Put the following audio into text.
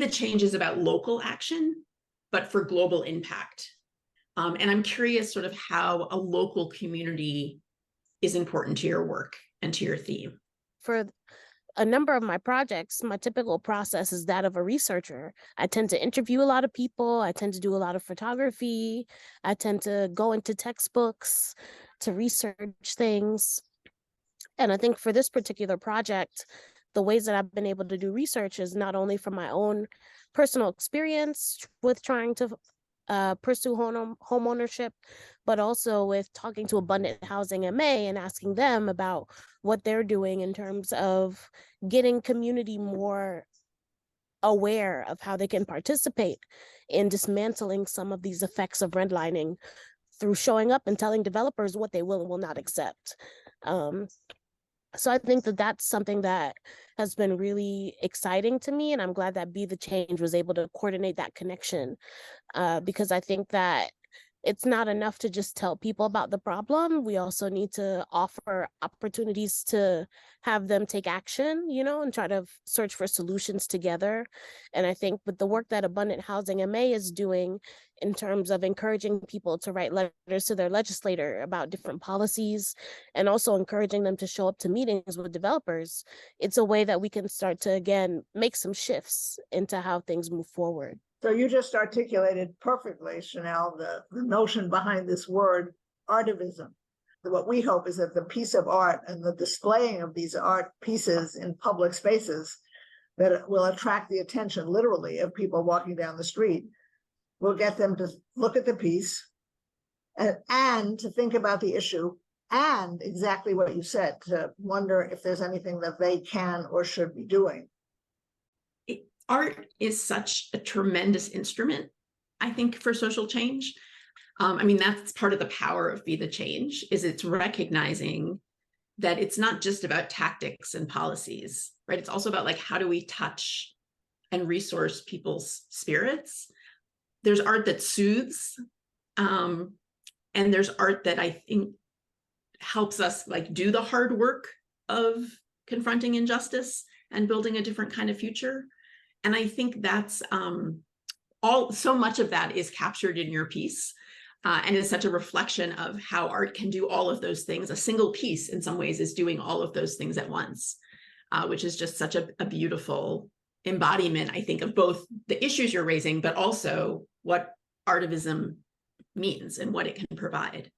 the Change is about local action, but for global impact. And I'm curious sort of how a local community is important to your work and to your theme. For a number of my projects, my typical process is that of a researcher. I tend to interview a lot of people. I tend to do a lot of photography. I tend to go into textbooks to research things. And I think for this particular project, the ways that I've been able to do research is not only from my own personal experience with trying to pursue home ownership, but also with talking to Abundant Housing MA and asking them about what they're doing in terms of getting community more aware of how they can participate in dismantling some of these effects of redlining through showing up and telling developers what they will and will not accept. So I think that that's something that has been really exciting to me, and I'm glad that Be the Change was able to coordinate that connection, because I think that it's not enough to just tell people about the problem. We also need to offer opportunities to have them take action, and try to search for solutions together. And I think with the work that Abundant Housing MA is doing in terms of encouraging people to write letters to their legislator about different policies and also encouraging them to show up to meetings with developers, it's a way that we can start to, again, make some shifts into how things move forward. So you just articulated perfectly, Chanel, the notion behind this word, artivism. What we hope is that the piece of art and the displaying of these art pieces in public spaces that will attract the attention, literally, of people walking down the street will get them to look at the piece and to think about the issue, and exactly what you said, to wonder if there's anything that they can or should be doing. Art is such a tremendous instrument, I think, for social change. That's part of the power of Be the Change, is it's recognizing that it's not just about tactics and policies, right? It's also about how do we touch and resource people's spirits. There's art that soothes, and there's art that I think helps us do the hard work of confronting injustice and building a different kind of future. And I think that's so much of that is captured in your piece, and is such a reflection of how art can do all of those things. A single piece, in some ways, is doing all of those things at once, which is just such a beautiful embodiment, I think, of both the issues you're raising, but also what artivism means and what it can provide.